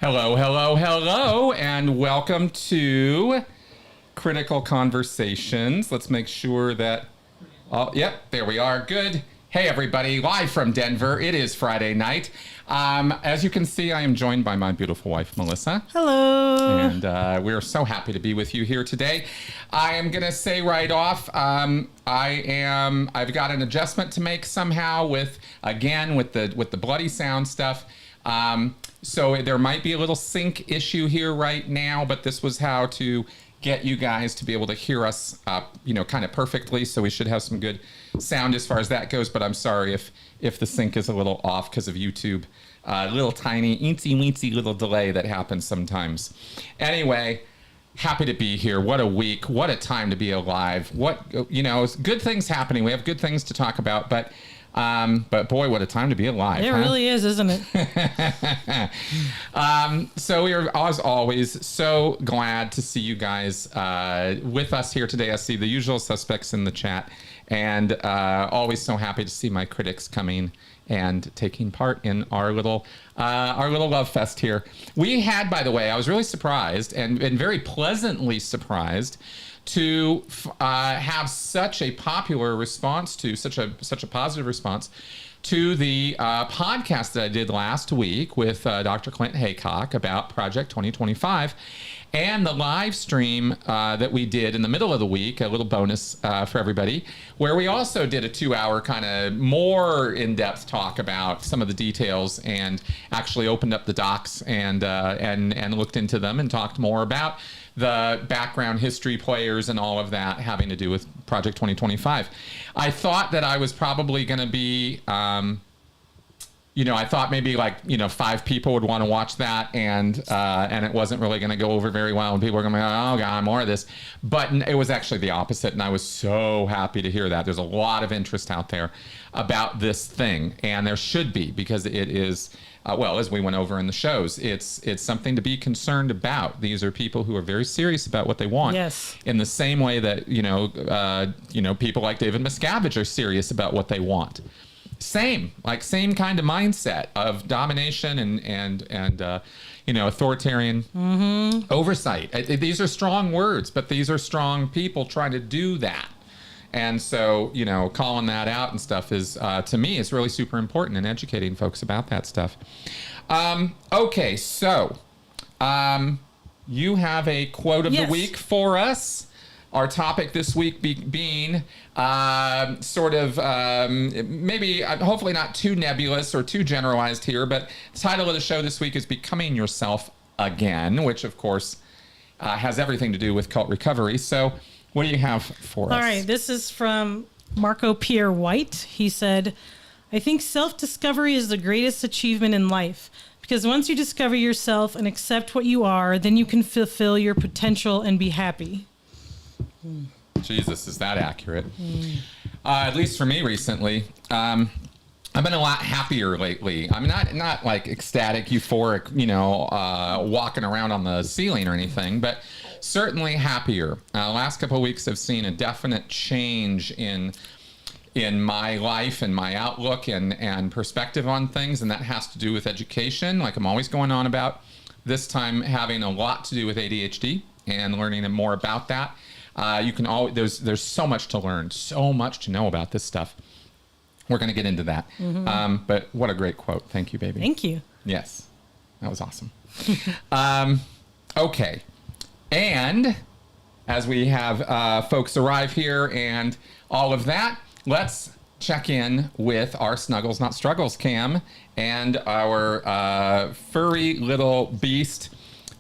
Hello, hello, hello, and welcome to Critical Conversations. Let's make sure that, yep, there we are. Good. Hey, everybody, live from Denver. It is Friday night. As you can see, I am joined by my beautiful wife, Melissa. Hello. And we are so happy to be with you here today. I am going to say right off, I've got an adjustment to make somehow with the bloody sound stuff. So there might be a little sync issue here right now, but this was how to get you guys to be able to hear us, kind of perfectly. So we should have some good sound as far as that goes. But I'm sorry if the sync is a little off because of YouTube. Little tiny, eensy-weensy little delay that happens sometimes. Anyway, happy to be here. What a week. What a time to be alive. Good things happening. We have good things to talk about, but boy, what a time to be alive. It really is, isn't it? So we are, as always, so glad to see you guys with us here today. I see the usual suspects in the chat, and always so happy to see my critics coming and taking part in our little love fest here. We had, by the way, I was really surprised and very pleasantly surprised to have such a popular response to such a positive response to the podcast that I did last week with Dr. Clint Haycock about Project 2025, and the live stream that we did in the middle of the week, a little bonus for everybody, where we also did a 2-hour kind of more in-depth talk about some of the details and actually opened up the docs and looked into them and talked more about the background history players and all of that having to do with Project 2025. I thought that I was probably going to be, I thought maybe 5 people would want to watch that, and it wasn't really going to go over very well, and people were going to be like, oh God, more of this. But it was actually the opposite, and I was so happy to hear that. There's a lot of interest out there about this thing, and there should be, because it is, as we went over in the shows, it's something to be concerned about. These are people who are very serious about what they want. Yes. In the same way that, people like David Miscavige are serious about what they want. Same kind of mindset of domination and authoritarian oversight. These are strong words, but these are strong people trying to do that. And so, calling that out and stuff is, to me, is really super important, and educating folks about that stuff. Okay, so you have a quote of the week for us. Our topic this week being maybe, hopefully not too nebulous or too generalized here, but the title of the show this week is Becoming Yourself Again, which, of course, has everything to do with cult recovery. So what do you have for us? All right, this is from Marco Pierre White. He said, I think self-discovery is the greatest achievement in life, because once you discover yourself and accept what you are, then you can fulfill your potential and be happy. Jesus, is that accurate? At least for me recently. I've been a lot happier lately. I'm not like ecstatic, euphoric, walking around on the ceiling or anything, but certainly happier. Last couple of weeks I've seen a definite change in my life and my outlook and perspective on things, and that has to do with education, like I'm always going on about. This time having a lot to do with ADHD and learning more about that. There's so much to learn, so much to know about this stuff. We're going to get into that. But what a great quote. Thank you, baby. Thank you. Yes, that was awesome. Okay. And as we have folks arrive here and all of that, let's check in with our Snuggles, Not Struggles cam and our furry little beast,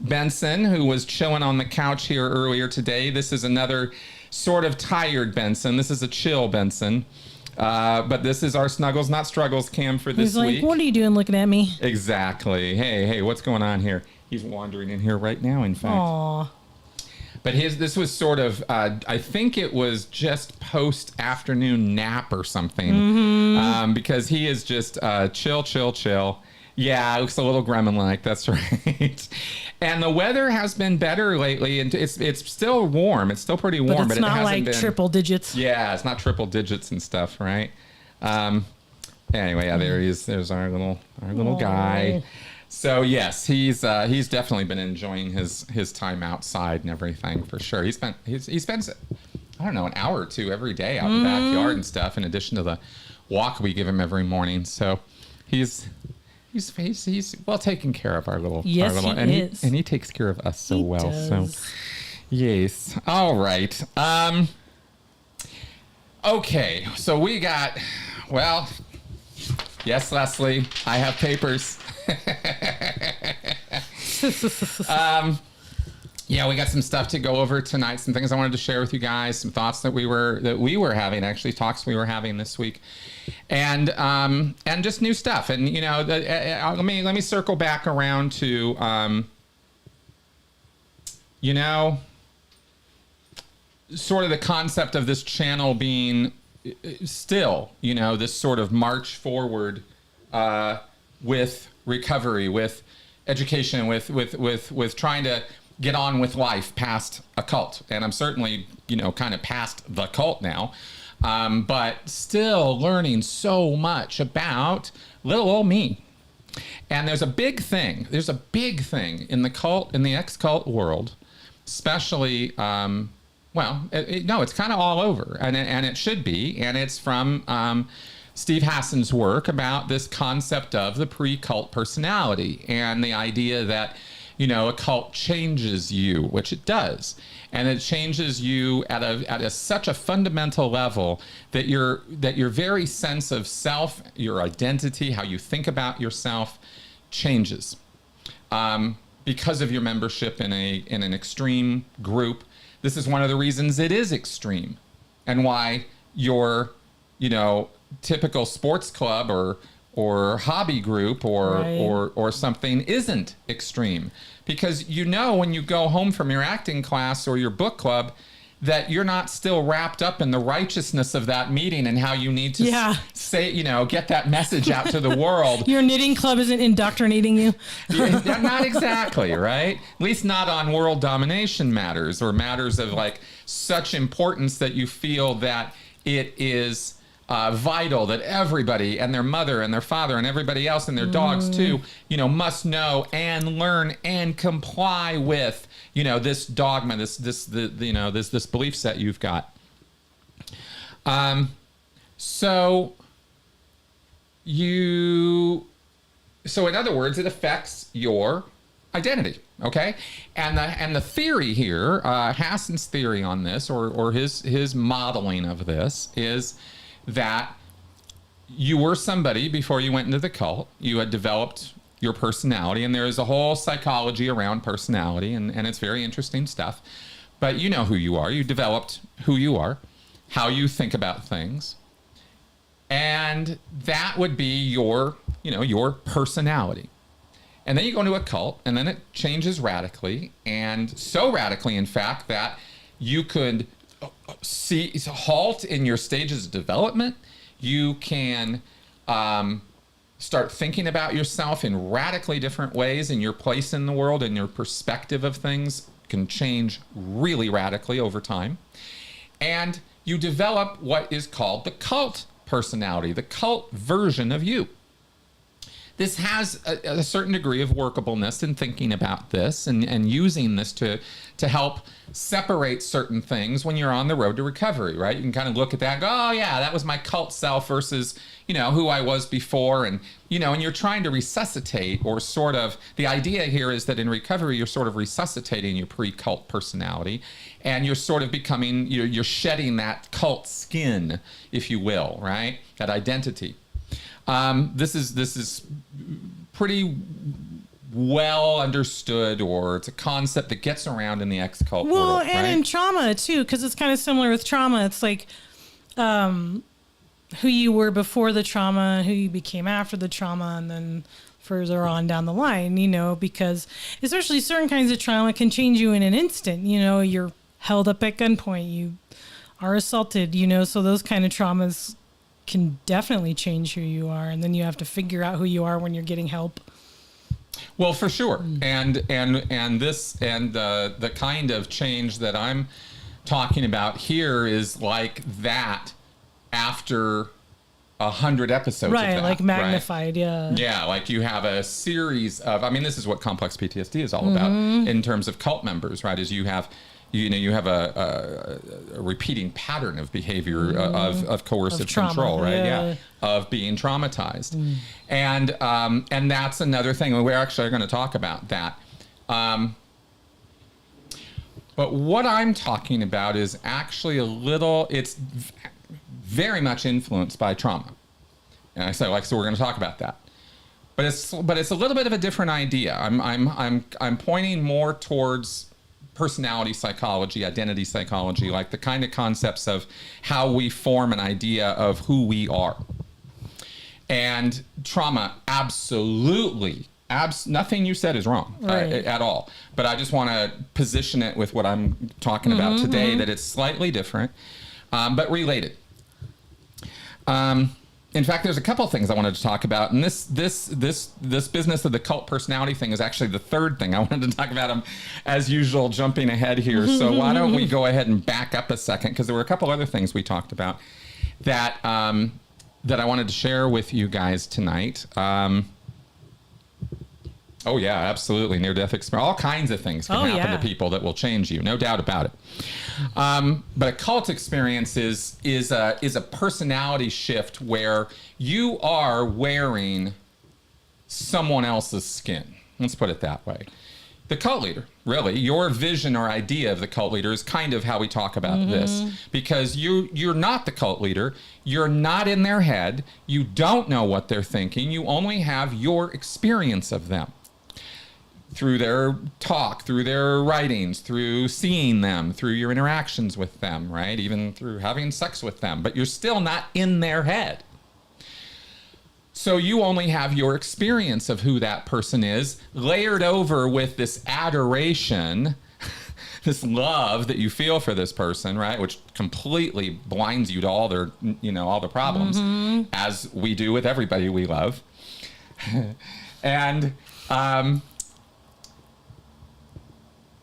Benson, who was chilling on the couch here earlier today. This is another sort of tired Benson. This is a chill Benson. But this is our Snuggles, Not Struggles cam for this week. He's like, what are you doing looking at me? Exactly. Hey, what's going on here? He's wandering in here right now, in fact. Aww. But this was sort of, I think it was just post-afternoon nap or something. Because he is just chill. Yeah, it looks a little gremlin-like, that's right. And the weather has been better lately, and it's still warm. It's still pretty warm, but it's not it hasn't like been triple digits. Yeah, it's not triple digits and stuff, right? Anyway, yeah, there he is. There's our little guy. So yes, he's definitely been enjoying his time outside and everything for sure. He spends I don't know, an hour or two every day out in the backyard and stuff, in addition to the walk we give him every morning. So he's well taken care of, our little. Yes, our little, he and is. He take care of us so He well. does. So yes. All right. Okay. So we got. Well, yes, Leslie. I have papers. Yeah, we got some stuff to go over tonight. Some things I wanted to share with you guys. Some thoughts that we were having, actually talks we were having this week, and just new stuff. And you know, let me circle back around to you know, sort of the concept of this channel being still, you know, this sort of march forward with recovery, with education, with trying to get on with life past a cult. And I'm certainly, you know, kind of past the cult now, but still learning so much about little old me. And there's a big thing in the cult, in the ex-cult world, especially, well, no, it's kind of all over, and it should be, and it's from Steve Hassan's work about this concept of the pre-cult personality and the idea that, you know, a cult changes you, which it does, and it changes you at such a fundamental level that your very sense of self, your identity, how you think about yourself, changes because of your membership in an extreme group. This is one of the reasons it is extreme, and why your, you know, typical sports club or hobby group or something isn't extreme, because you know when you go home from your acting class or your book club that you're not still wrapped up in the righteousness of that meeting and how you need to say, you know, get that message out to the world. Your knitting club isn't indoctrinating you. Yeah, not exactly, right? At least not on world domination matters, or matters of like such importance that you feel that it is vital that everybody and their mother and their father and everybody else and their dogs too, you know, must know and learn and comply with, you know, this dogma, this belief set you've got. So in other words, it affects your identity. Okay. And the theory here, Hassan's theory on this, or his modeling of this, is that you were somebody before you went into the cult. You had developed your personality, and there is a whole psychology around personality, and it's very interesting stuff. But you know who you are. You developed who you are, how you think about things, and that would be your, you know, your personality. And then you go into a cult, and then it changes radically, and so radically, in fact, that you could halt in your stages of development. You can start thinking about yourself in radically different ways, and your place in the world and your perspective of things can change really radically over time. And you develop what is called the cult personality, the cult version of you. This has a certain degree of workableness in thinking about this and using this to help separate certain things when you're on the road to recovery, right? You can kind of look at that and go, oh yeah, that was my cult self versus, you know, who I was before. And, you know, and you're trying to resuscitate, or sort of, the idea here is that in recovery, you're sort of resuscitating your pre-cult personality, and you're sort of becoming, you're shedding that cult skin, if you will, right? That identity. This is pretty well understood, or it's a concept that gets around in the ex-cult world. Well, and right? in trauma too, because it's kind of similar with trauma. It's like who you were before the trauma, who you became after the trauma, and then further on down the line, you know, because especially certain kinds of trauma can change you in an instant. You know, you're held up at gunpoint, you are assaulted, you know, so those kind of traumas can definitely change who you are, and then you have to figure out who you are when you're getting help. Well, for sure. And the kind of change that I'm talking about here is like that after 100 episodes of that, like magnified, right? Yeah, like you have a series of, I mean, this is what complex PTSD is all about in terms of cult members, right? Is you have a repeating pattern of behavior of coercive control, right? Yeah. Of being traumatized. And that's another thing. We're actually going to talk about that. But what I'm talking about is actually it's very much influenced by trauma. And so we're going to talk about that. But it's a little bit of a different idea. I'm pointing more towards personality psychology, identity psychology, like the kind of concepts of how we form an idea of who we are. And trauma, absolutely, nothing you said is wrong at all. But I just want to position it with what I'm talking about today, that it's slightly different, but related. In fact, there's a couple of things I wanted to talk about, and this business of the cult personality thing is actually the third thing I wanted to talk about. I'm, as usual, jumping ahead here. So why don't we go ahead and back up a second, because there were a couple other things we talked about that that I wanted to share with you guys tonight. Oh yeah, absolutely. Near-death experience. All kinds of things can happen to people that will change you, no doubt about it. But a cult experience is a personality shift where you are wearing someone else's skin. Let's put it that way. The cult leader, really, your vision or idea of the cult leader is kind of how we talk about this, because you're not the cult leader. You're not in their head. You don't know what they're thinking. You only have your experience of them. Through their talk, through their writings, through seeing them, through your interactions with them, right? Even through having sex with them, but you're still not in their head. So you only have your experience of who that person is, layered over with this adoration, this love that you feel for this person, right? Which completely blinds you to all their, all the problems, as we do with everybody we love.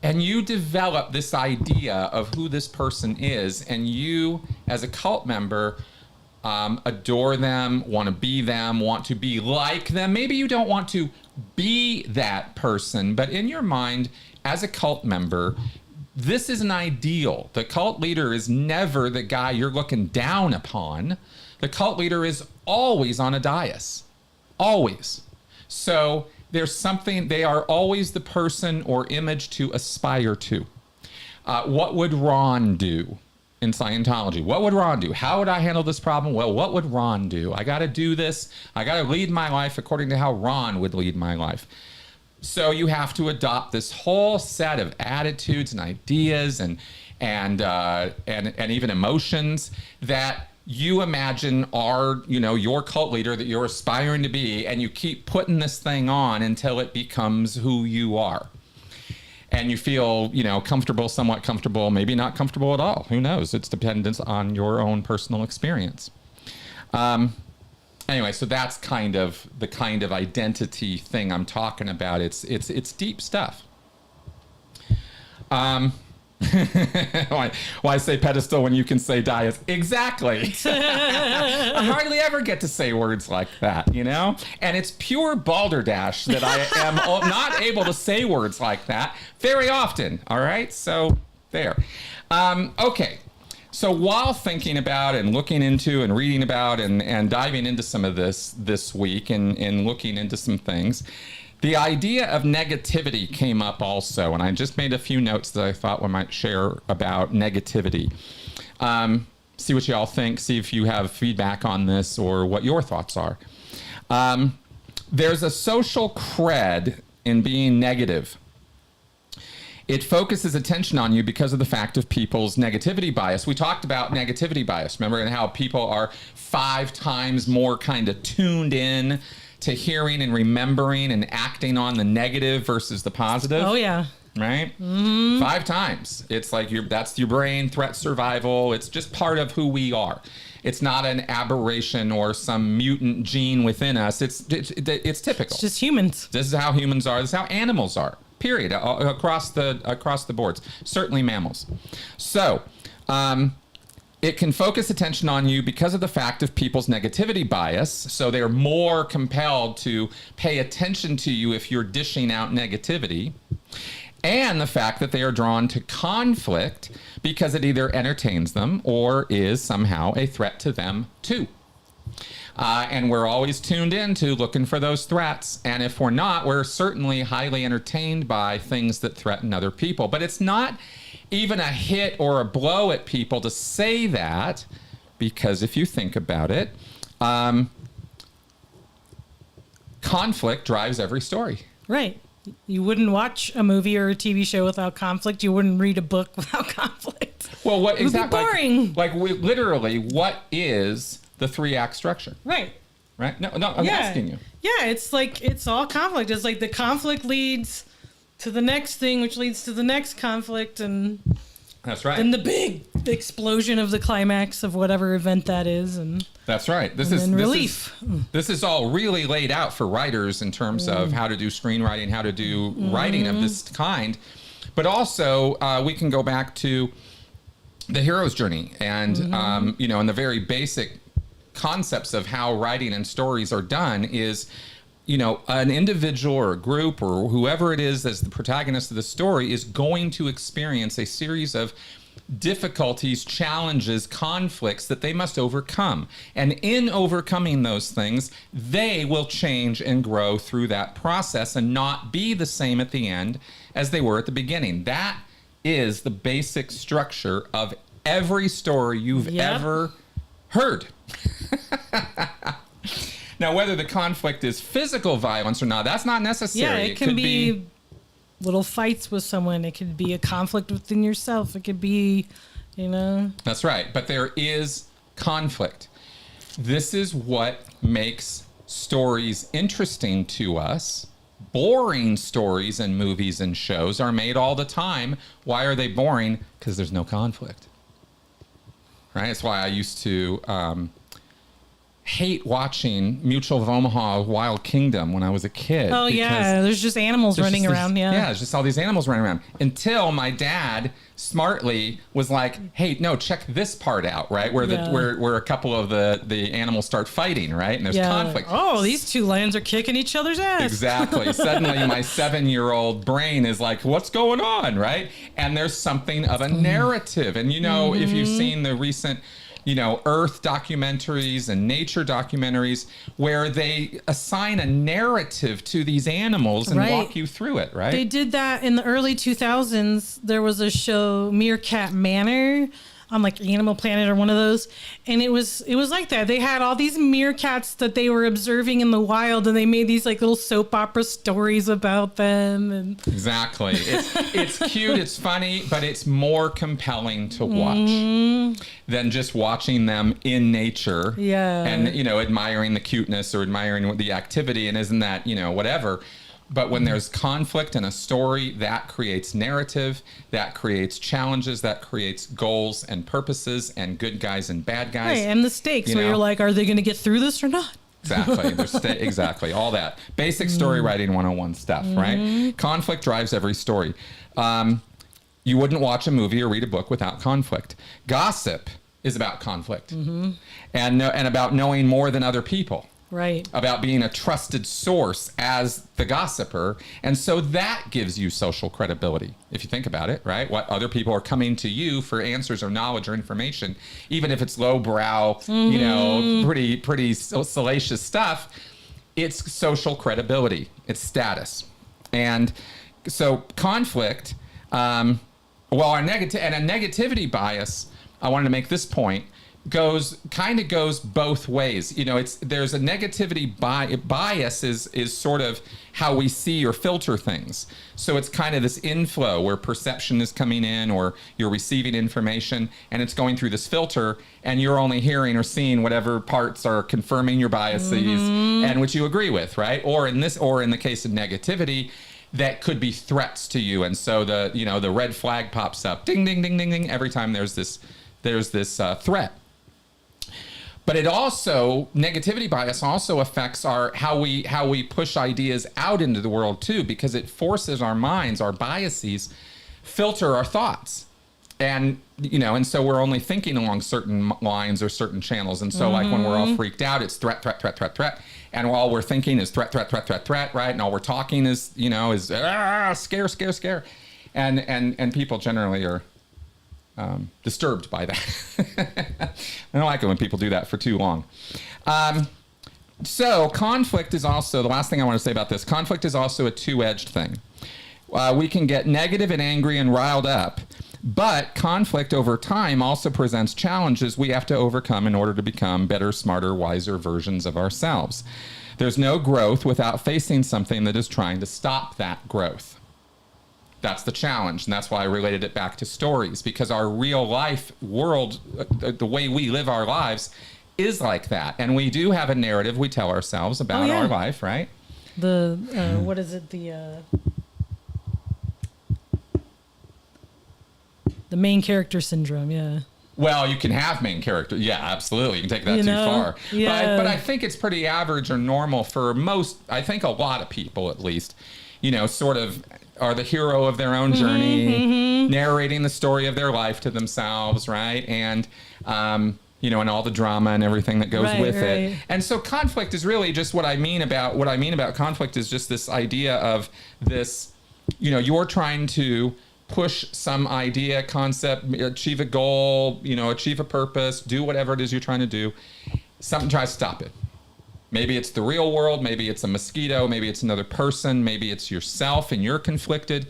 And you develop this idea of who this person is, and you, as a cult member, adore them, want to be them, want to be like them. Maybe you don't want to be that person, but in your mind, as a cult member, this is an ideal. The cult leader is never the guy you're looking down upon. The cult leader is always on a dais. Always. So there's something, they are always the person or image to aspire to. What would Ron do in Scientology? What would Ron do? How would I handle this problem? Well, what would Ron do? I got to do this. I got to lead my life according to how Ron would lead my life. So you have to adopt this whole set of attitudes and ideas and even emotions that you imagine are, your cult leader that you're aspiring to be, and you keep putting this thing on until it becomes who you are. And you feel, comfortable, somewhat comfortable, maybe not comfortable at all. Who knows? It's dependent on your own personal experience. Anyway, so that's kind of the kind of identity thing I'm talking about. It's deep stuff. Why say pedestal when you can say dais? Exactly. I hardly ever get to say words like that, And it's pure balderdash that I am not able to say words like that very often. All right, so there. Okay. So while thinking about and looking into and reading about and diving into some of this week and looking into some things, the idea of negativity came up also, and I just made a few notes that I thought we might share about negativity. See what y'all think, see if you have feedback on this or what your thoughts are. There's a social cred in being negative. It focuses attention on you because of the fact of people's negativity bias. We talked about negativity bias, remember, and how people are 5 times more kind of tuned in to hearing and remembering and acting on the negative versus the positive. Oh, yeah. Right? 5 times. It's like that's your brain, threat survival. It's just part of who we are. It's not an aberration or some mutant gene within us. It's typical. It's just humans. This is how humans are. This is how animals are. Period. Across the boards. Certainly mammals. So, It can focus attention on you because of the fact of people's negativity bias. So they're more compelled to pay attention to you if you're dishing out negativity. And the fact that they are drawn to conflict because it either entertains them or is somehow a threat to them too. And we're always tuned in to looking for those threats. And if we're not, we're certainly highly entertained by things that threaten other people. But it's not even a hit or a blow at people to say that, because if you think about it, conflict drives every story. Right. You wouldn't watch a movie or a TV show without conflict. You wouldn't read a book without conflict. Well, what exactly? It would be boring. Like literally, what is the 3-act structure? Right. Right? No, I'm asking you. Yeah, it's like, it's all conflict. It's like the conflict leads to the next thing, which leads to the next conflict, and that's right. And the big explosion of the climax of whatever event that is, and that's right. This is all really laid out for writers in terms of how to do screenwriting, how to do writing of this kind. But also, we can go back to the hero's journey, and and the very basic concepts of how writing and stories are done is, an individual or a group or whoever it is as the protagonist of the story is going to experience a series of difficulties, challenges, conflicts that they must overcome. And in overcoming those things, they will change and grow through that process and not be the same at the end as they were at the beginning. That is the basic structure of every story you've ever heard. Now, whether the conflict is physical violence or not, that's not necessary. Yeah, it can be little fights with someone. It could be a conflict within yourself. It could be, That's right. But there is conflict. This is what makes stories interesting to us. Boring stories and movies and shows are made all the time. Why are they boring? Because there's no conflict. Right? That's why I used to hate watching Mutual of Omaha Wild Kingdom when I was a kid. Oh, yeah. There's just animals running around. Yeah. Yeah, there's just all these animals running around. Until my dad smartly was like, hey, no, check this part out, right? Where a couple of the animals start fighting, right? And there's conflict. Oh, these two lions are kicking each other's ass. Exactly. Suddenly my 7-year-old brain is like, what's going on, right? And there's something of a narrative. And, if you've seen the recent Earth documentaries and nature documentaries where they assign a narrative to these animals and walk you through it, right? They did that in the early 2000s. There was a show, Meerkat Manor, on like Animal Planet or one of those, and it was like that. They had all these meerkats that they were observing in the wild, and they made these like little soap opera stories about them. And exactly, it's cute, it's funny, but it's more compelling to watch than just watching them in nature. Yeah, and admiring the cuteness or admiring the activity, and isn't that whatever. But when there's conflict in a story, that creates narrative, that creates challenges, that creates goals and purposes and good guys and bad guys. Right, and the stakes where you're like, are they going to get through this or not? Exactly. Exactly. All that. Basic story writing 101 stuff, right? Conflict drives every story. You wouldn't watch a movie or read a book without conflict. Gossip is about conflict and about knowing more than other people. Right. About being a trusted source as the gossiper. And so that gives you social credibility, if you think about it, right? What other people are coming to you for answers or knowledge or information, even if it's lowbrow, pretty salacious stuff, it's social credibility, it's status. And so conflict, a negativity bias, I wanted to make this point, goes both ways. There's a negativity bias is sort of how we see or filter things. So it's kind of this inflow where perception is coming in or you're receiving information and it's going through this filter and you're only hearing or seeing whatever parts are confirming your biases and which you agree with, right? Or in the case of negativity, that could be threats to you. And so the red flag pops up, ding, ding, ding, ding, ding, every time there's this threat. But negativity bias also affects how we push ideas out into the world too, because it forces our minds, our biases, filter our thoughts. and and so we're only thinking along certain lines or certain channels. And so like when we're all freaked out, it's threat, threat, threat, threat, threat. And all we're thinking is threat, threat, threat, threat, threat, right? And all we're talking is, scare, scare, scare. And people generally are disturbed by that. I don't like it when people do that for too long. So conflict is also, the last thing I want to say about this, conflict is also a two-edged thing. We can get negative and angry and riled up, but conflict over time also presents challenges we have to overcome in order to become better, smarter, wiser versions of ourselves. There's no growth without facing something that is trying to stop that growth. That's the challenge, and that's why I related it back to stories, because our real life world, the way we live our lives, is like that. And we do have a narrative we tell ourselves about our life, right? What is it? The main character syndrome, yeah. Well, you can have main character. Yeah, absolutely. You can take that too far. Yeah. But I think it's pretty average or normal for most, I think a lot of people at least, sort of are the hero of their own journey, narrating the story of their life to themselves, right? And, and all the drama and everything that goes with it. And so conflict is really just what I mean about conflict is just this idea of this, you're trying to push some idea, concept, achieve a goal, achieve a purpose, do whatever it is you're trying to do. Something tries to stop it. Maybe it's the real world, maybe it's a mosquito, maybe it's another person, maybe it's yourself and you're conflicted.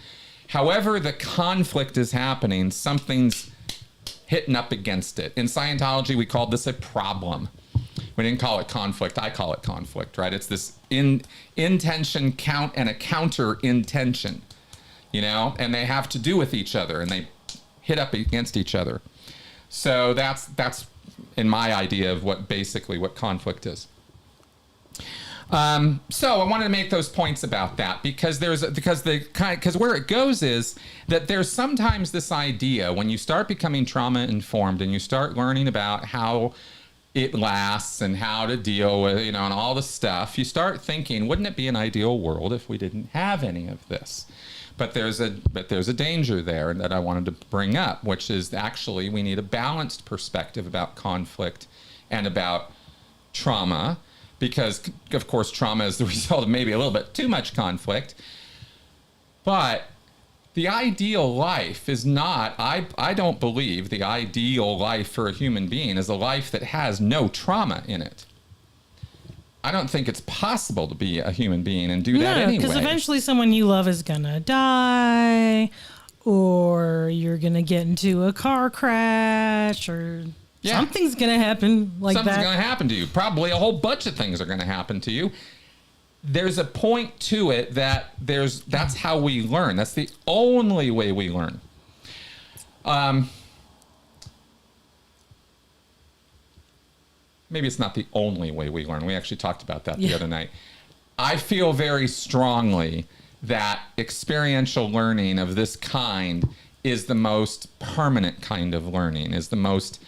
However the conflict is happening, something's hitting up against it. In Scientology, we called this a problem. We didn't call it conflict. I call it conflict, right? It's this intention count and a counter intention. And they have to do with each other, and they hit up against each other. So that's in my idea of what conflict is. So I wanted to make those points about that because where it goes is that there's sometimes this idea when you start becoming trauma informed and you start learning about how it lasts and how to deal with, and all the stuff, you start thinking, wouldn't it be an ideal world if we didn't have any of this? But there's a danger there that I wanted to bring up, which is actually we need a balanced perspective about conflict and about trauma, because of course trauma is the result of maybe a little bit too much conflict. But the ideal life is not, I don't believe the ideal life for a human being is a life that has no trauma in it. I don't think it's possible to be a human being and do that anyway. Because eventually someone you love is gonna die, or you're gonna get into a car crash, or something's gonna happen Something's gonna happen to you. Probably a whole bunch of things are gonna happen to you. There's a point to it that's how we learn. That's the only way we learn. Maybe it's not the only way we learn. We actually talked about that the other night. I feel very strongly that experiential learning of this kind is the most permanent kind of learning, is the most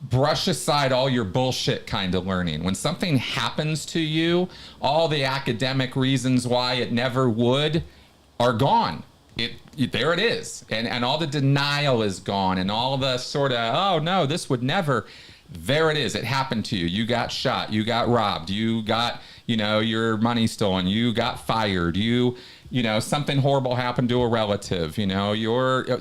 brush aside all your bullshit kind of learning. When something happens to you, all the academic reasons why it never would are gone. There it is. And all the denial is gone, and all the sort of, oh no, this would never. There it is. It happened to you. You got shot. You got robbed. You got, your money stolen. You got fired. Something horrible happened to a relative.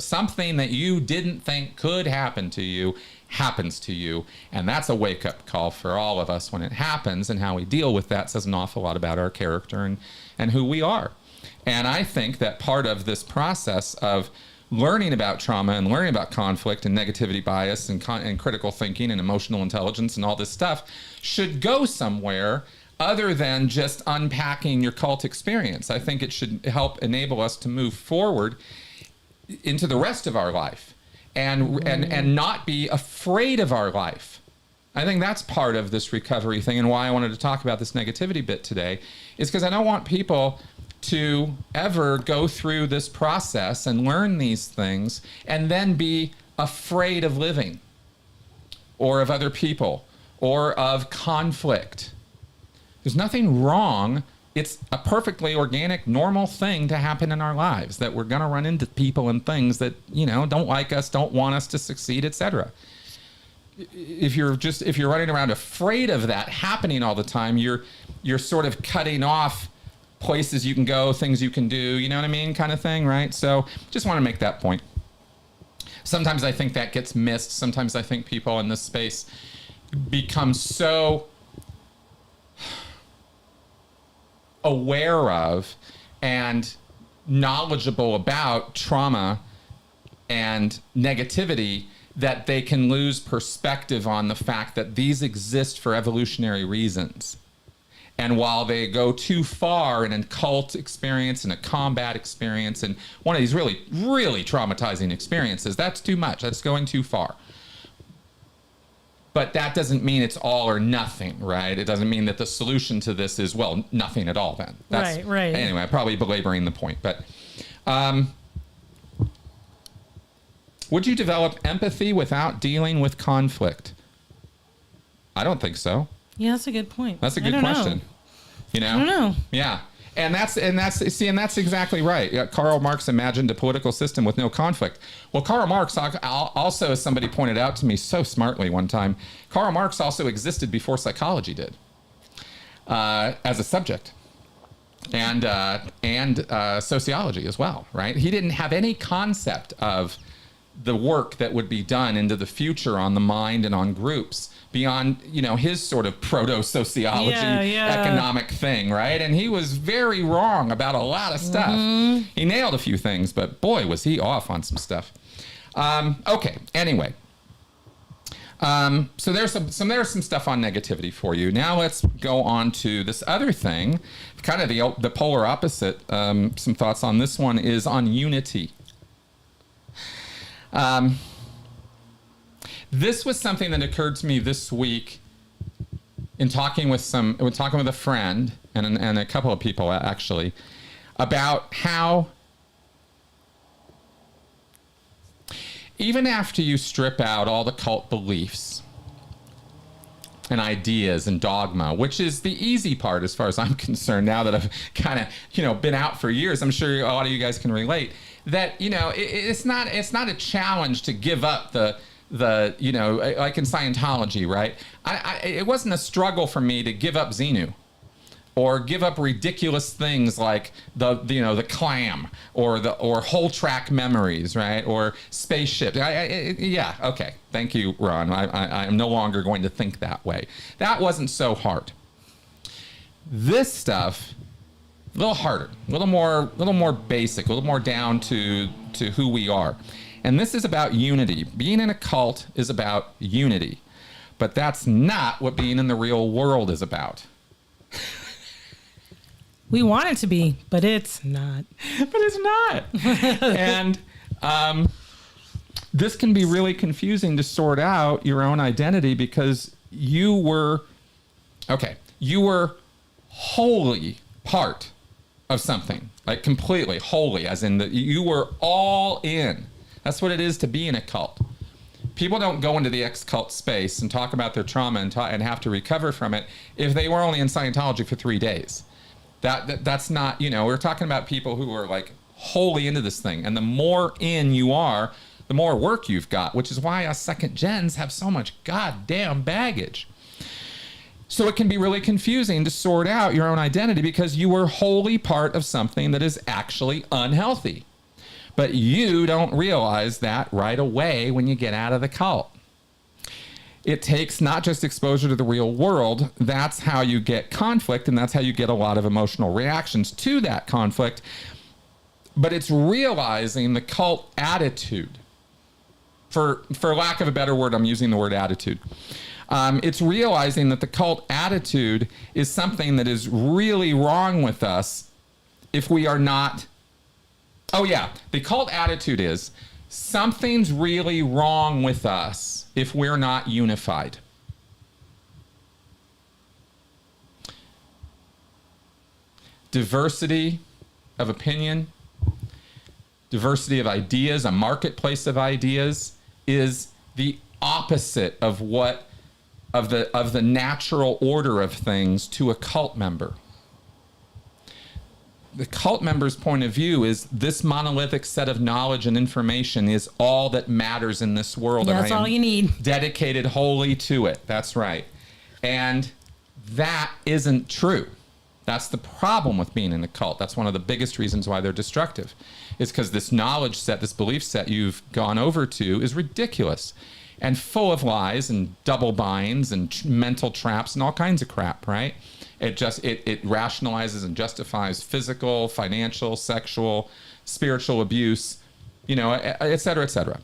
Something that you didn't think could happen to you happens to you. And that's a wake-up call for all of us when it happens, and how we deal with that says an awful lot about our character and who we are. And I think that part of this process of learning about trauma and learning about conflict and negativity bias and critical thinking and emotional intelligence and all this stuff should go somewhere other than just unpacking your cult experience. I think it should help enable us to move forward into the rest of our life and not be afraid of our life. I think that's part of this recovery thing, and why I wanted to talk about this negativity bit today is because I don't want people to ever go through this process and learn these things and then be afraid of living or of other people or of conflict. There's nothing wrong it's a perfectly organic, normal thing to happen in our lives, that we're going to run into people and things that, don't like us, don't want us to succeed, etc. If you're running around afraid of that happening all the time, you're sort of cutting off places you can go, things you can do, you know what I mean, kind of thing, right? So just want to make that point. Sometimes I think that gets missed. Sometimes I think people in this space become so aware of and knowledgeable about trauma and negativity that they can lose perspective on the fact that these exist for evolutionary reasons. And while they go too far in an occult experience and a combat experience and one of these really, really traumatizing experiences, that's too much. That's going too far. But that doesn't mean it's all or nothing, right? It doesn't mean that the solution to this is, well, nothing at all then. That's, right. Anyway, I'm probably belaboring the point. But would you develop empathy without dealing with conflict? I don't think so. Yeah, that's a good point. That's a good question. I don't know. Yeah. And that's exactly right. Karl Marx imagined a political system with no conflict. Well, Karl Marx also, as somebody pointed out to me so smartly one time, Karl Marx also existed before psychology did, as a subject, and sociology as well, right? He didn't have any concept of the work that would be done into the future on the mind and on groups beyond, his sort of proto-sociology economic thing, right? And he was very wrong about a lot of stuff. Mm-hmm. He nailed a few things, but boy, was he off on some stuff. Okay, anyway. So there's some stuff on negativity for you. Now let's go on to this other thing, kind of the polar opposite. Some thoughts on this one is on unity. This was something that occurred to me this week in talking with a friend and a couple of people actually about how even after you strip out all the cult beliefs and ideas and dogma, which is the easy part as far as I'm concerned, now that I've kind of, been out for years, I'm sure a lot of you guys can relate, that, it's not a challenge to give up the like in Scientology, right? It wasn't a struggle for me to give up Xenu or give up ridiculous things like the clam or whole track memories, right? Or spaceship. Yeah, okay. Thank you, Ron. I am no longer going to think that way. That wasn't so hard. This stuff, a little harder, a little more basic, a little more down to who we are. And this is about unity. Being in a cult is about unity. But that's not what being in the real world is about. We want it to be, but it's not. But it's not. And this can be really confusing to sort out your own identity because you were wholly part of something. Like completely, wholly, as in you were all in. That's what it is to be in a cult. People don't go into the ex-cult space and talk about their trauma and have to recover from it if they were only in Scientology for 3 days. That's not, we're talking about people who are like wholly into this thing. And the more in you are, the more work you've got, which is why us second gens have so much goddamn baggage. So it can be really confusing to sort out your own identity because you were wholly part of something that is actually unhealthy. But you don't realize that right away when you get out of the cult. It takes not just exposure to the real world. That's how you get conflict, and that's how you get a lot of emotional reactions to that conflict. But it's realizing the cult attitude. For lack of a better word, I'm using the word attitude. It's realizing that the cult attitude is something that is really wrong with us if we are not... Oh yeah, the cult attitude is something's really wrong with us if we're not unified. Diversity of opinion, diversity of ideas, a marketplace of ideas is the opposite of the natural order of things to a cult member. the cult member's point of view is this monolithic set of knowledge and information is all that matters in this world. Yeah, that's all you need. Dedicated wholly to it. That's right. And that isn't true. That's the problem with being in a cult. That's one of the biggest reasons why they're destructive. Is because this knowledge set, this belief set you've gone over to is ridiculous and full of lies and double binds and mental traps and all kinds of crap, right? It rationalizes and justifies physical, financial, sexual, spiritual abuse, et cetera, et cetera.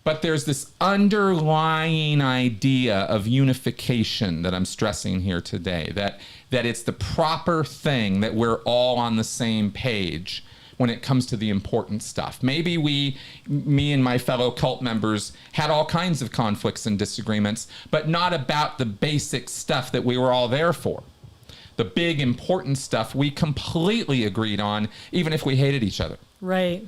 But there's this underlying idea of unification that I'm stressing here today, that it's the proper thing, that we're all on the same page when it comes to the important stuff. Maybe me and my fellow cult members had all kinds of conflicts and disagreements, but not about the basic stuff that we were all there for. The big important stuff we completely agreed on, even if we hated each other. Right.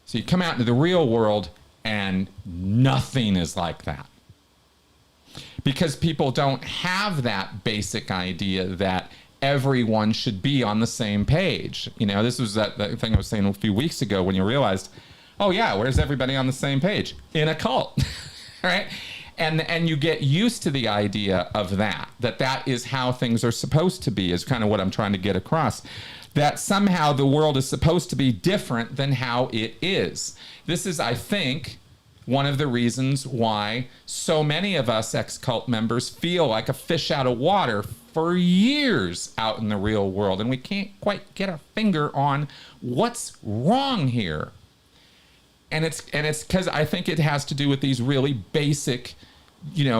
So you come out into the real world and nothing is like that. Because people don't have that basic idea that everyone should be on the same page. This was that thing I was saying a few weeks ago when you realized, oh yeah, where's everybody on the same page? In a cult, right? And you get used to the idea of that is how things are supposed to be, is kind of what I'm trying to get across. That somehow the world is supposed to be different than how it is. This is, I think, one of the reasons why so many of us ex-cult members feel like a fish out of water for years out in the real world, and we can't quite get our finger on what's wrong here. And it's because I think it has to do with these really basic,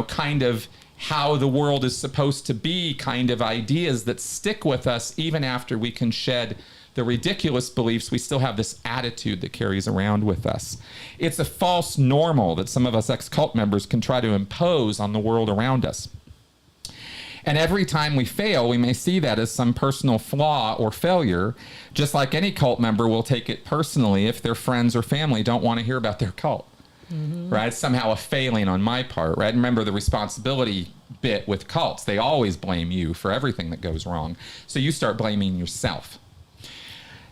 kind of how the world is supposed to be kind of ideas that stick with us even after we can shed the ridiculous beliefs. We still have this attitude that carries around with us. It's a false normal that some of us ex-cult members can try to impose on the world around us. And every time we fail, we may see that as some personal flaw or failure, just like any cult member will take it personally if their friends or family don't want to hear about their cult. Mm-hmm. Right? It's somehow a failing on my part, right? Remember the responsibility bit with cults. They always blame you for everything that goes wrong. So you start blaming yourself.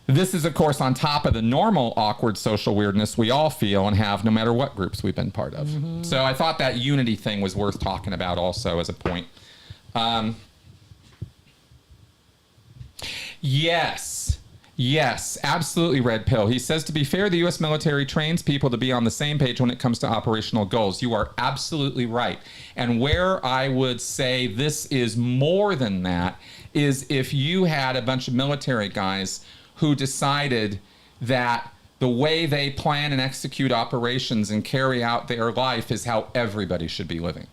This is, of course, on top of the normal awkward social weirdness we all feel and have no matter what groups we've been part of. Mm-hmm. So I thought that unity thing was worth talking about also as a point. Yes, absolutely, Red Pill. He says, to be fair, the U.S. military trains people to be on the same page when it comes to operational goals. You are absolutely right. And where I would say this is more than that is if you had a bunch of military guys who decided that the way they plan and execute operations and carry out their life is how everybody should be living.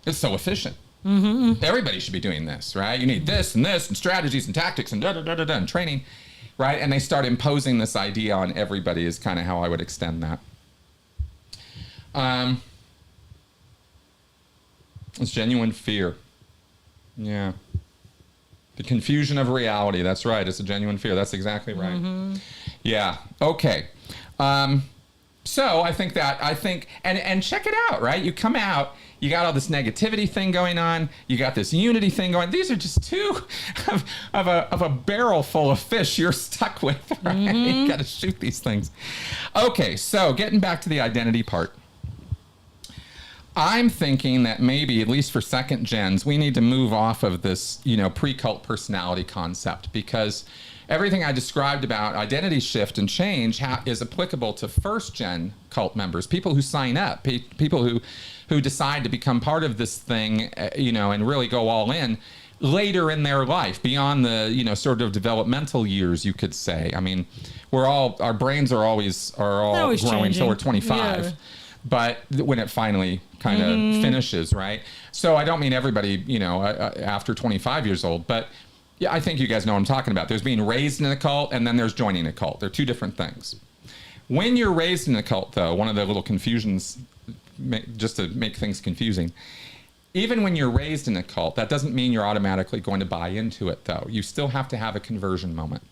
It's so efficient. Mm-hmm. Everybody should be doing this, right? You need this and strategies and tactics and da-da-da-da-da and training, right? And they start imposing this idea on everybody is kind of how I would extend that. It's genuine fear. Yeah. The confusion of reality. That's right. It's a genuine fear. That's exactly right. Mm-hmm. Yeah. Okay. So I think, and check it out, right? You come out, you got all this negativity thing going on. You got this unity thing going. These are just two of a barrel full of fish you're stuck with, right? Mm-hmm. You got to shoot these things. Okay. So getting back to the identity part. I'm thinking that maybe, at least for second gens, we need to move off of this, pre-cult personality concept, because everything I described about identity shift and change is applicable to first gen cult members, people who sign up, people who decide to become part of this thing, and really go all in later in their life, beyond the, sort of developmental years, you could say. I mean, our brains are always growing until we're 25. Yeah. But when it finally kind of finishes, right? So I don't mean everybody, after 25 years old, but yeah, I think you guys know what I'm talking about. There's being raised in a cult and then there's joining a cult. They're two different things. When you're raised in a cult, though, one of the little confusions, just to make things confusing, even when you're raised in a cult, that doesn't mean you're automatically going to buy into it, though. You still have to have a conversion moment.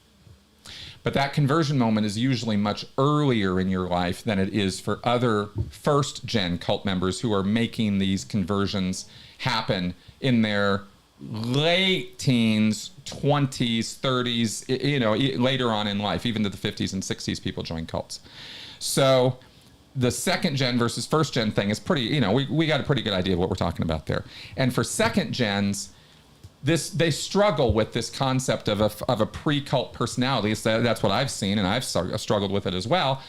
But that conversion moment is usually much earlier in your life than it is for other first-gen cult members who are making these conversions happen in their late teens, 20s, 30s, later on in life, even to the 50s and 60s, people join cults. So the second gen versus first gen thing is pretty, we got a pretty good idea of what we're talking about there. And for second gens, they struggle with this concept of a pre-cult personality. So that's what I've seen, and I've struggled with it as well.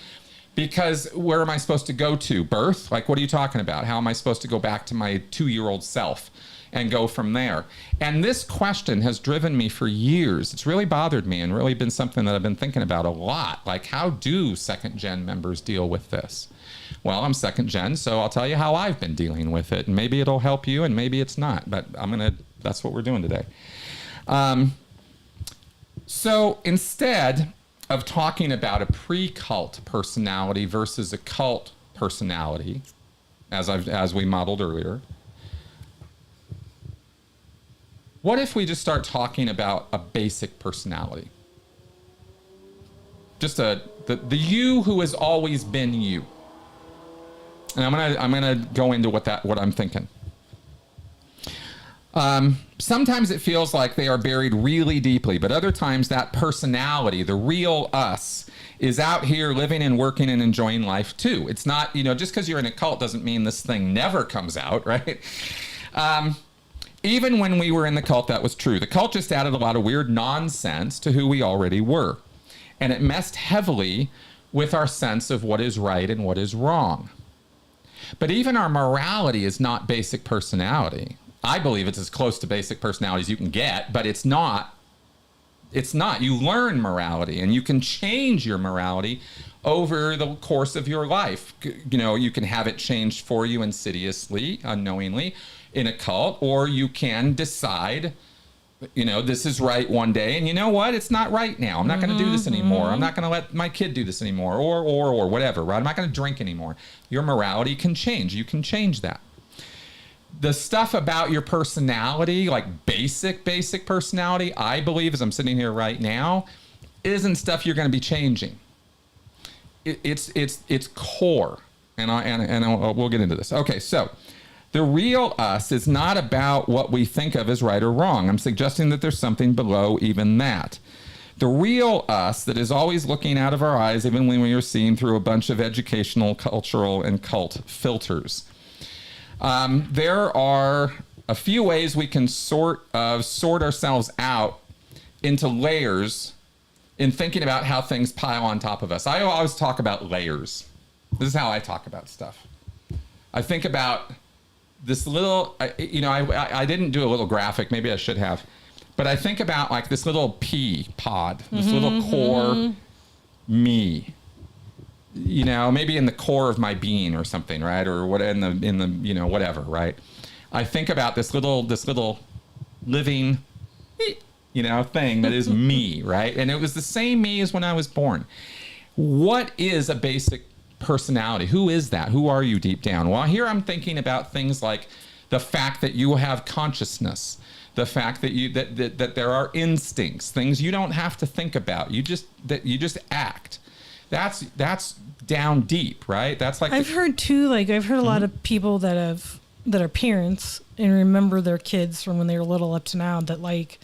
Because where am I supposed to go to? Birth? Like, what are you talking about? How am I supposed to go back to my 2-year-old self and go from there? And this question has driven me for years. It's really bothered me and really been something that I've been thinking about a lot. Like, how do second gen members deal with this? Well, I'm second gen, so I'll tell you how I've been dealing with it. And maybe it'll help you and maybe it's not. But that's what we're doing today. So instead of talking about a pre-cult personality versus a cult personality, as we modeled earlier, what if we just start talking about a basic personality? Just the you who has always been you. And I'm gonna go into what I'm thinking. Sometimes it feels like they are buried really deeply, but other times that personality, the real us, is out here living and working and enjoying life too. It's not, just because you're in a cult doesn't mean this thing never comes out, right? Even when we were in the cult, that was true. The cult just added a lot of weird nonsense to who we already were. And it messed heavily with our sense of what is right and what is wrong. But even our morality is not basic personality. I believe it's as close to basic personality as you can get, but it's not. It's not. You learn morality, and you can change your morality over the course of your life. You can have it changed for you insidiously, unknowingly, in a cult, or you can decide, this is right one day, and you know what? It's not right now. I'm not going to do this anymore. I'm not going to let my kid do this anymore, or whatever, right? I'm not going to drink anymore. Your morality can change. You can change that. The stuff about your personality, like basic personality, I believe, as I'm sitting here right now, isn't stuff you're going to be changing. It's core, and we'll get into this. Okay, so the real us is not about what we think of as right or wrong. I'm suggesting that there's something below even that. The real us that is always looking out of our eyes, even when we are seen through a bunch of educational, cultural, and cult filters. There are a few ways we can sort ourselves out into layers in thinking about how things pile on top of us. I always talk about layers. This is how I talk about stuff. I think about this little, I didn't do a little graphic, maybe I should have, but I think about like this little pea pod, this little core me. Maybe in the core of my being or something, right? Or what in the whatever, right? I think about this little living, thing that is me, right? And it was the same me as when I was born. What is a basic personality? Who is that? Who are you deep down? Well, here I'm thinking about things like the fact that you have consciousness, the fact that that there are instincts, things you don't have to think about. You just act. That's down deep, right? That's like I've heard a lot of people that are parents and remember their kids from when they were little up to now, that like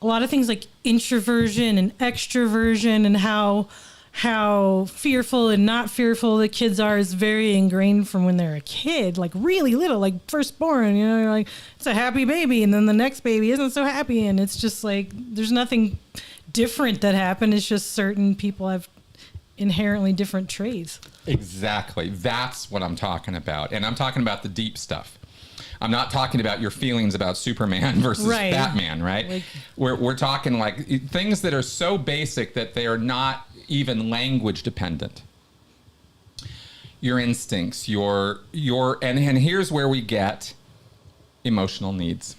a lot of things like introversion and extroversion and how fearful and not fearful the kids are is very ingrained from when they're a kid, like really little, like firstborn, you're like, it's a happy baby, and then the next baby isn't so happy, and it's just like there's nothing different that happened. It's just certain people have inherently different traits. Exactly. That's what I'm talking about. And I'm talking about the deep stuff. I'm not talking about your feelings about Superman versus Batman, right? Like, we're talking like things that are so basic that they are not even language dependent. Your instincts, and here's where we get emotional needs.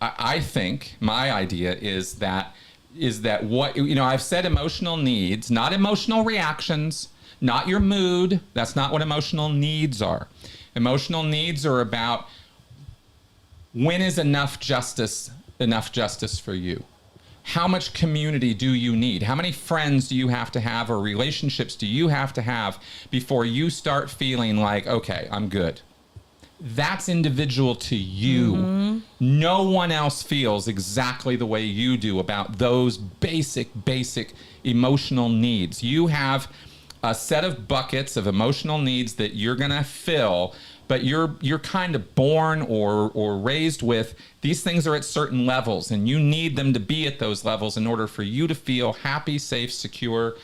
I think my idea is that what, I've said emotional needs, not emotional reactions, not your mood. That's not what emotional needs are. Emotional needs are about when is enough justice for you? How much community do you need? How many friends do you have to have, or relationships do you have to have before you start feeling like, okay, I'm good? that's individual to you. No one else feels exactly the way you do about those basic emotional needs. You have a set of buckets of emotional needs that you're going to fill, but you're kind of born or raised with. These things are at certain levels, and you need them to be at those levels in order for you to feel happy, safe, secure,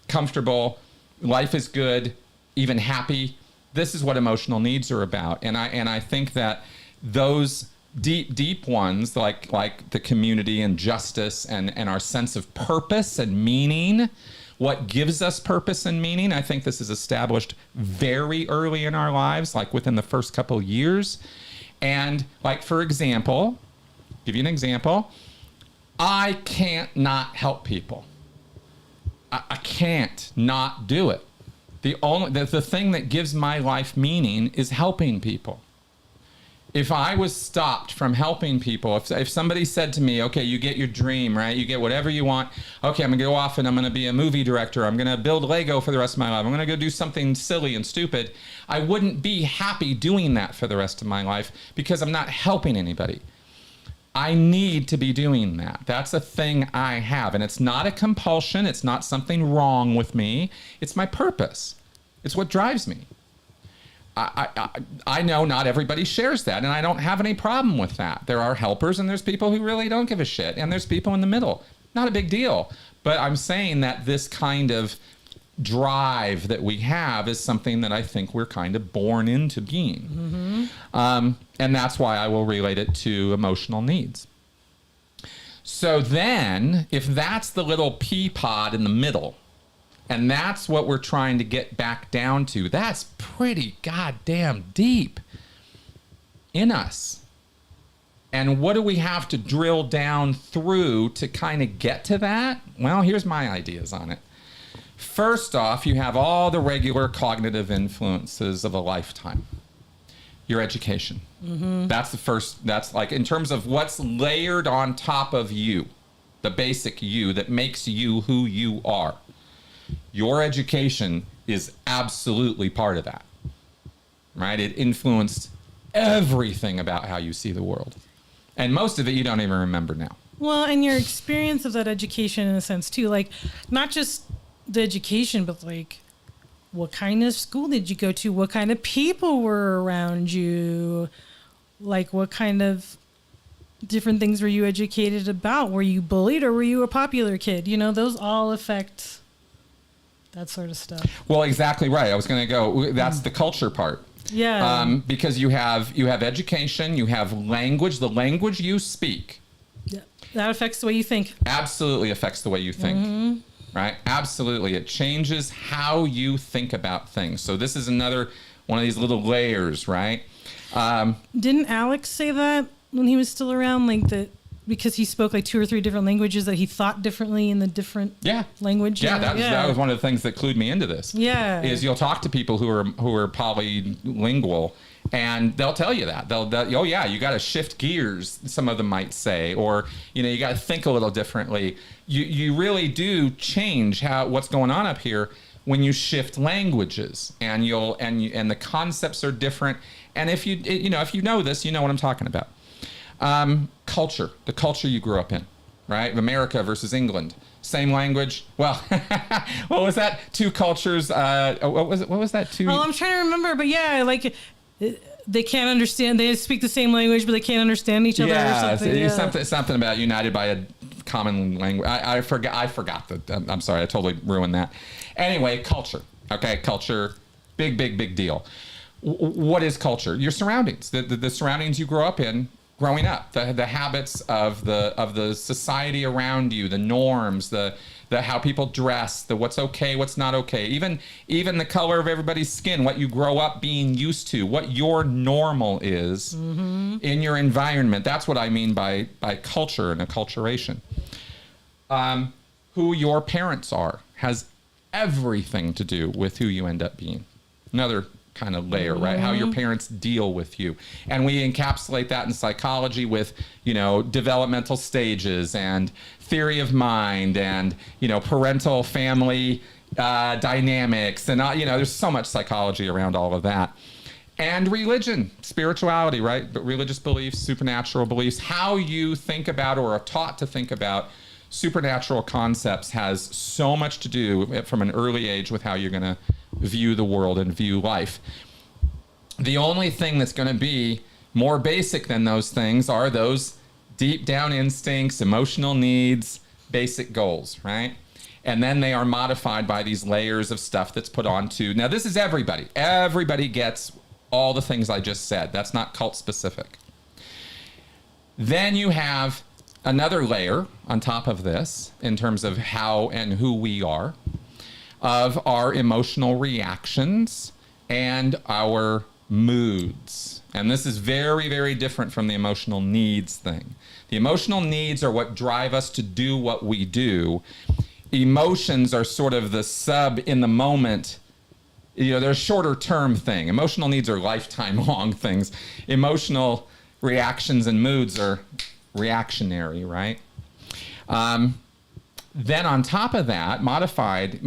comfortable, life is good, even happy. This is what emotional needs are about. And I think that those deep ones, like the community and justice and our sense of purpose and meaning, what gives us purpose and meaning, I think this is established very early in our lives, like within the first couple years. And like, for example, give you an example, I can't not help people. I can't not do it. The thing that gives my life meaning is helping people. If I was stopped from helping people, if somebody said to me, okay, you get your dream, right? You get whatever you want. Okay, I'm gonna go off and I'm gonna be a movie director. I'm gonna build Lego for the rest of my life. I'm gonna go do something silly and stupid. I wouldn't be happy doing that for the rest of my life because I'm not helping anybody. I need to be doing that. That's a thing I have. And it's not a compulsion. It's not something wrong with me. It's my purpose. It's what drives me. I know not everybody shares that, and I don't have any problem with that. There are helpers, and there's people who really don't give a shit, and there's people in the middle. Not a big deal. But I'm saying that this kind of drive that we have is something that I think we're kind of born into being. And that's why I will relate it to emotional needs. So then, if that's the little pea pod in the middle, and that's what we're trying to get back down to, that's pretty goddamn deep in us. And what do we have to drill down through to kind of get to that? Well, here's my ideas on it. First off, you have all the regular cognitive influences of a lifetime. Your education. That's the first, that's like in terms of what's layered on top of you, the basic you that makes you who you are. Your education is absolutely part of that, right? It influenced everything about how you see the world. And most of it you don't even remember now. Well, and your experience of that education in a sense too, like not just the education, but like what kind of school did you go to? What kind of people were around you? Like what kind of different things were you educated about? Were you bullied or were you a popular kid? You know, those all affect that sort of stuff. Well, exactly right. I was going to go, that's the culture part. Yeah. Because you have education, you have language, the language you speak. Yeah. That affects the way you think. Absolutely affects the way you think. Right? Absolutely. It changes how you think about things. So this is another one of these little layers, right? Didn't Alex say that when he was still around? Like that because he spoke like 2 or 3 different languages that he thought differently in the different language? Yeah, that was one of the things that clued me into this. Yeah. Is you'll talk to people who are polylingual, and they'll tell you that. They'll oh yeah, you got to shift gears, some of them might say, or you got to think a little differently. You really do change what's going on up here when you shift languages, and the concepts are different. And if you know this, you know what I'm talking about. Culture, the culture you grew up in, right? America versus England, same language. Well, what was that? 2 cultures. What was that? 2. Oh, I'm trying to remember, but yeah, like they can't understand. They speak the same language, but they can't understand each other. Yeah, or something. Something about united by a common language. I forgot that. I'm sorry, I totally ruined that. Anyway, culture. Okay, culture, big deal. What is culture? Your surroundings, the surroundings you grow up in. Growing up, the habits of the society around you, the norms, the how people dress, the what's okay, what's not okay, even the color of everybody's skin, what you grow up being used to, what your normal is in your environment. That's what I mean by culture and acculturation. Who your parents are has everything to do with who you end up being. Another kind of layer, right? How your parents deal with you. And we encapsulate that in psychology with, developmental stages and theory of mind and, parental family dynamics. And, there's so much psychology around all of that. And religion, spirituality, right? But religious beliefs, supernatural beliefs, how you think about or are taught to think about supernatural concepts has so much to do from an early age with how you're going to view the world and view life. The only thing that's going to be more basic than those things are those deep down instincts, emotional needs, basic goals, right? And then they are modified by these layers of stuff that's put onto. Now, this is everybody. Everybody gets all the things I just said. That's not cult specific. Then you have another layer on top of this in terms of how and who we are, of our emotional reactions and our moods. And this is very, very different from the emotional needs thing. The emotional needs are what drive us to do what we do. Emotions are sort of the sub in the moment. You know, they're a shorter term thing. Emotional needs are lifetime long things. Emotional reactions and moods are reactionary, right? Then on top of that,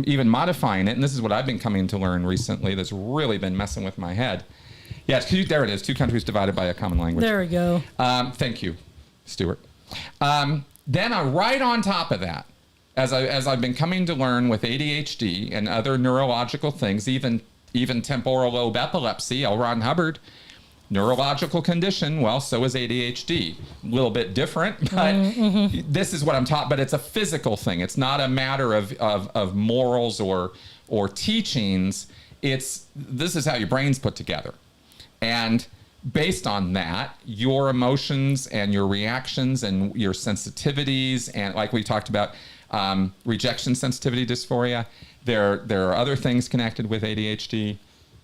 even modifying it, and this is what I've been coming to learn recently that's really been messing with my head. Yes, there it is, 2 countries divided by a common language. There we go. Thank you, Stuart. Then right on top of that, as I've been coming to learn with ADHD and other neurological things, even temporal lobe epilepsy, L. Ron Hubbard, neurological condition, well, so is ADHD. A little bit different, but this is what I'm taught, but it's a physical thing. It's not a matter of morals or teachings. This is how your brain's put together. And based on that, your emotions and your reactions and your sensitivities, and like we talked about, rejection sensitivity dysphoria, there are other things connected with ADHD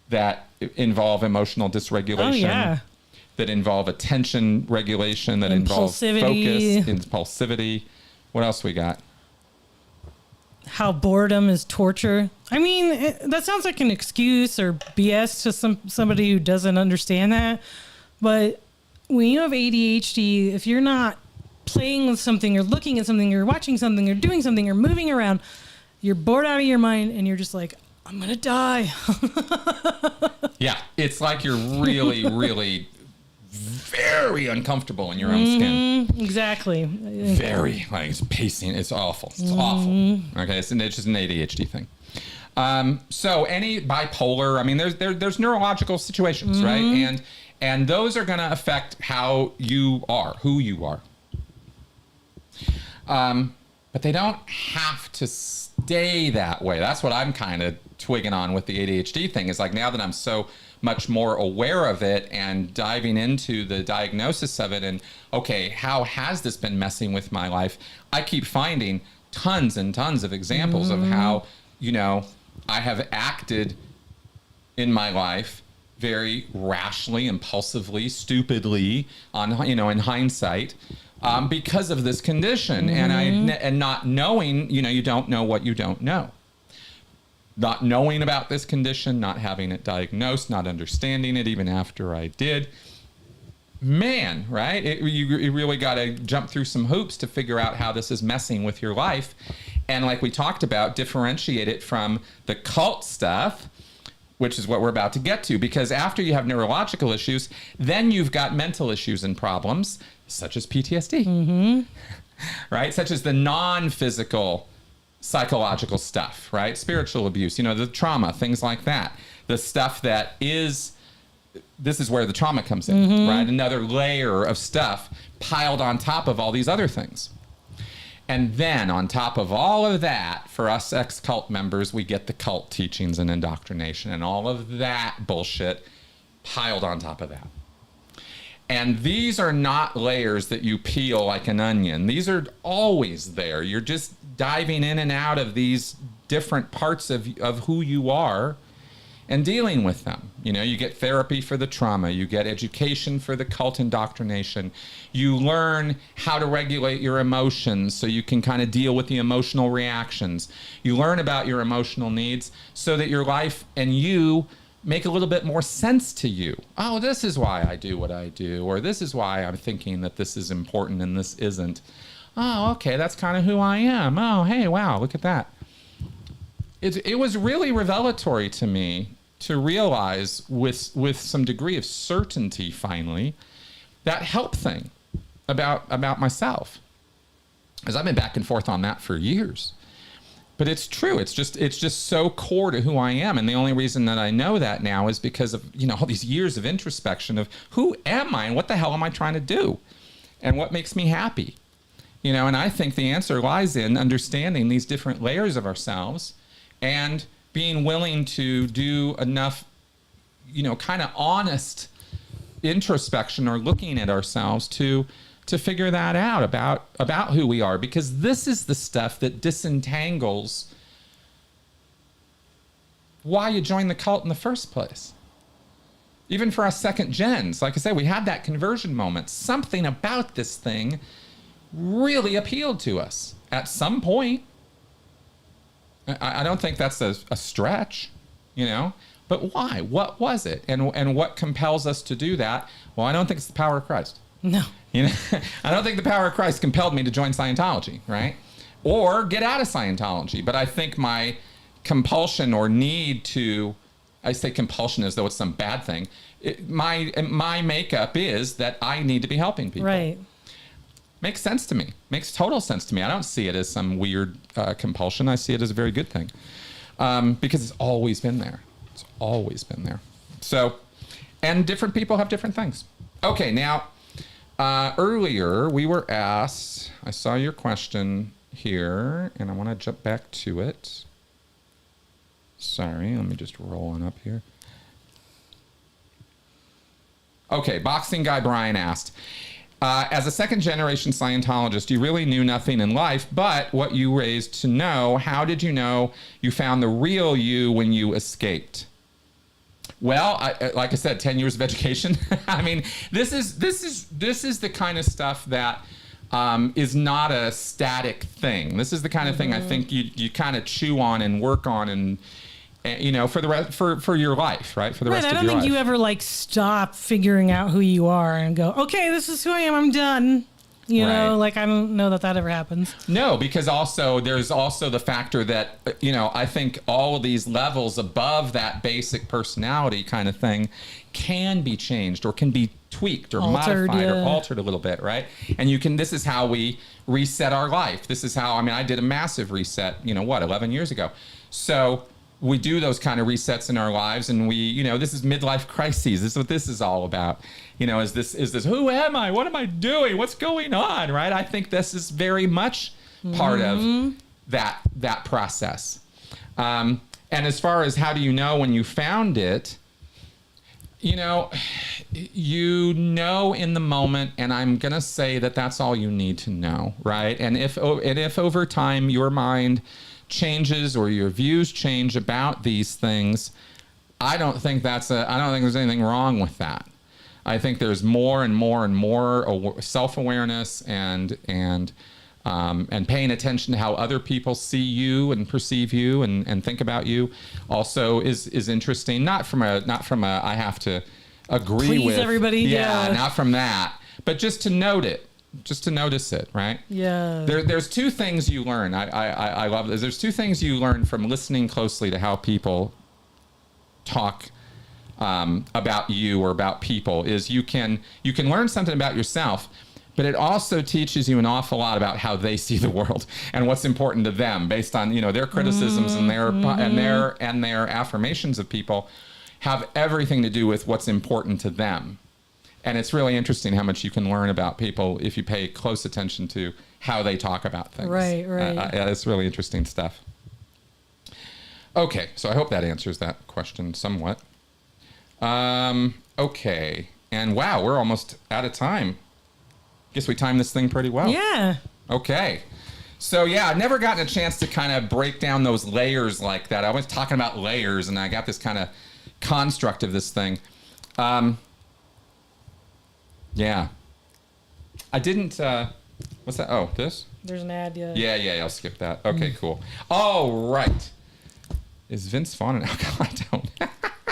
that involve emotional dysregulation, that involve attention regulation, that involve focus, impulsivity. What else we got? How boredom is torture. I mean, that sounds like an excuse or BS to somebody who doesn't understand that. But when you have ADHD, if you're not playing with something or looking at something or watching something or doing something or moving around, you're bored out of your mind and you're just like, I'm going to die. Yeah, it's like you're really, really very uncomfortable in your own skin. Exactly. Very, like it's pacing. It's awful. It's awful. Okay, it's just an ADHD thing. So any bipolar, I mean, there's neurological situations, right? And those are going to affect how you are, who you are. But they don't have to stay that way. That's what I'm kind of twigging on with the ADHD thing, is like, now that I'm so much more aware of it and diving into the diagnosis of it and, okay, how has this been messing with my life? I keep finding tons and tons of examples of how, I have acted in my life very rashly, impulsively, stupidly, in hindsight, because of this condition. And not knowing, you don't know what you don't know. Not knowing about this condition, not having it diagnosed, not understanding it even after I did. Man, right? You really got to jump through some hoops to figure out how this is messing with your life. And like we talked about, differentiate it from the cult stuff, which is what we're about to get to. Because after you have neurological issues, then you've got mental issues and problems, such as PTSD, right? Such as the non-physical psychological stuff, right? Spiritual abuse, the trauma, things like that. The stuff that this is where the trauma comes in, right? Another layer of stuff piled on top of all these other things. And then on top of all of that, for us ex-cult members, we get the cult teachings and indoctrination and all of that bullshit piled on top of that. And these are not layers that you peel like an onion. These are always there. You're just diving in and out of these different parts of who you are and dealing with them. You get therapy for the trauma. You get education for the cult indoctrination. You learn how to regulate your emotions so you can kind of deal with the emotional reactions. You learn about your emotional needs so that your life and you make a little bit more sense to you. Oh, this is why I do what I do, or this is why I'm thinking that this is important and this isn't. Oh, okay, that's kind of who I am. Oh, hey, wow, look at that. It was really revelatory to me to realize with some degree of certainty finally that help thing about myself. As I've been back and forth on that for years. But it's true. It's just so core to who I am. And the only reason that I know that now is because of, all these years of introspection of who am I and what the hell am I trying to do? And what makes me happy? And I think the answer lies in understanding these different layers of ourselves and being willing to do enough, kind of honest introspection or looking at ourselves to figure that out about who we are, because this is the stuff that disentangles why you joined the cult in the first place. Even for us second gens, like I said, we had that conversion moment. Something about this thing really appealed to us at some point. I don't think that's a stretch, but why? What was it? And what compels us to do that? Well, I don't think it's the power of Christ. No. I don't think the power of Christ compelled me to join Scientology, right? Or get out of Scientology. But I think my compulsion or need to, I say compulsion as though it's some bad thing. My makeup is that I need to be helping people. Right. Makes sense to me. Makes total sense to me. I don't see it as some weird compulsion. I see it as a very good thing because it's always been there. It's always been there. So, and different people have different things. Okay, now, earlier we were asked, I saw your question here, and I want to jump back to it. Sorry, let me just roll on up here. Okay, Boxing Guy Brian asked, as a second-generation Scientologist, you really knew nothing in life but what you raised to know. How did you know you found the real you when you escaped? Well, like I said, 10 years of education. I mean, this is the kind of stuff that is not a static thing. This is the kind of thing I think you kind of chew on and work on and for the rest for your life, right? For the rest of your life. I don't think you ever stop figuring out who you are and go, okay, this is who I am. I'm done. I don't know that ever happens. No, because there's also the factor that, I think all of these levels above that basic personality kind of thing can be changed or can be tweaked or modified or altered a little bit, right? And this is how we reset our life. This is how, I did a massive reset, 11 years ago. So we do those kind of resets in our lives, and we, this is midlife crises. This is what this is all about. Is this who am I? What am I doing? What's going on? Right? I think this is very much part of that process. And as far as how do you know when you found it, you know in the moment, and I'm gonna say that that's all you need to know, right? And if over time your mind changes or your views change about these things, I don't think there's anything wrong with that. I think there's more and more and more self-awareness and paying attention to how other people see you and perceive you and think about you also is interesting. Not from a I have to agree Please with everybody. Yeah, not from that, but just to note it. Just to notice it, right? Yeah. There's two things you learn. I love this. There's two things you learn from listening closely to how people talk about you or about people. Is you can learn something about yourself, but it also teaches you an awful lot about how they see the world and what's important to them based on their criticisms and their affirmations of people have everything to do with what's important to them. And it's really interesting how much you can learn about people if you pay close attention to how they talk about things. Right. It's really interesting stuff. Okay, so I hope that answers that question somewhat. Okay, and wow, we're almost out of time. Guess we timed this thing pretty well. Yeah. Okay. So yeah, I've never gotten a chance to kind of break down those layers like that. I was talking about layers, and I got this kind of construct of this thing. Yeah. I didn't, what's that? Oh, this? There's an ad, yeah. Yeah, I'll skip that. Okay, cool. Oh, right. Is Vince Vaughn an alcoholic? I don't.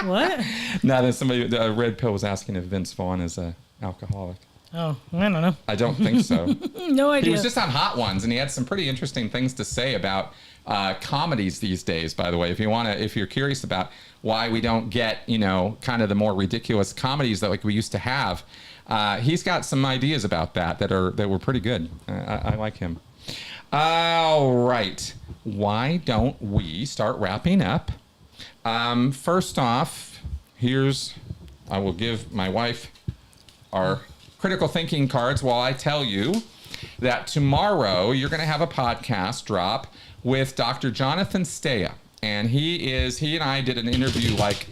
What? No, then somebody, Red Pill was asking if Vince Vaughn is an alcoholic. Oh, I don't know. I don't think so. No idea. He was just on Hot Ones, and he had some pretty interesting things to say about comedies these days. By the way, if you're curious about why we don't get, kind of the more ridiculous comedies that like we used to have, he's got some ideas about that were pretty good. I like him. All right, why don't we start wrapping up? First off, I will give my wife our critical thinking cards while I tell you that tomorrow you're going to have a podcast drop with Dr. Jonathan Stea. And he and I did an interview like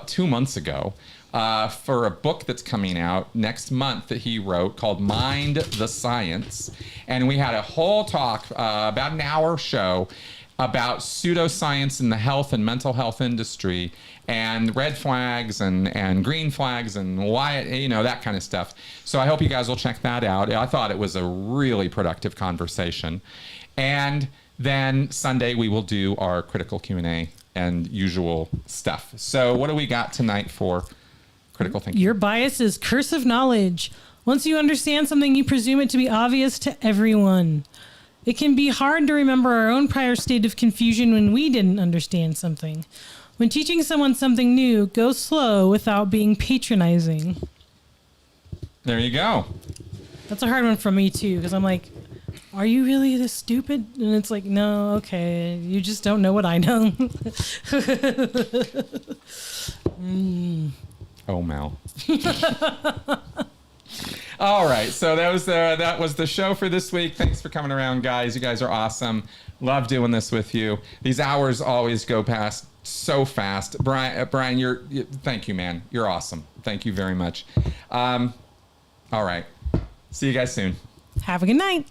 2 months ago for a book that's coming out next month that he wrote called Mind the Science. And we had a whole talk, about an hour show, about pseudoscience in the health and mental health industry and red flags and green flags and why, that kind of stuff. So I hope you guys will check that out. I thought it was a really productive conversation. And then Sunday we will do our critical Q&A and usual stuff. So what do we got tonight for critical thinking? Your bias is curse of knowledge. Once you understand something, you presume it to be obvious to everyone. It can be hard to remember our own prior state of confusion when we didn't understand something. When teaching someone something new, go slow without being patronizing. There you go. That's a hard one for me, too, because I'm like, are you really this stupid? And it's like, no, okay, you just don't know what I know. Oh, Mel. All right, so that was the show for this week. Thanks for coming around, guys. You guys are awesome. Love doing this with you. These hours always go past so fast. Brian, thank you, man. You're awesome. Thank you very much. All right. See you guys soon. Have a good night.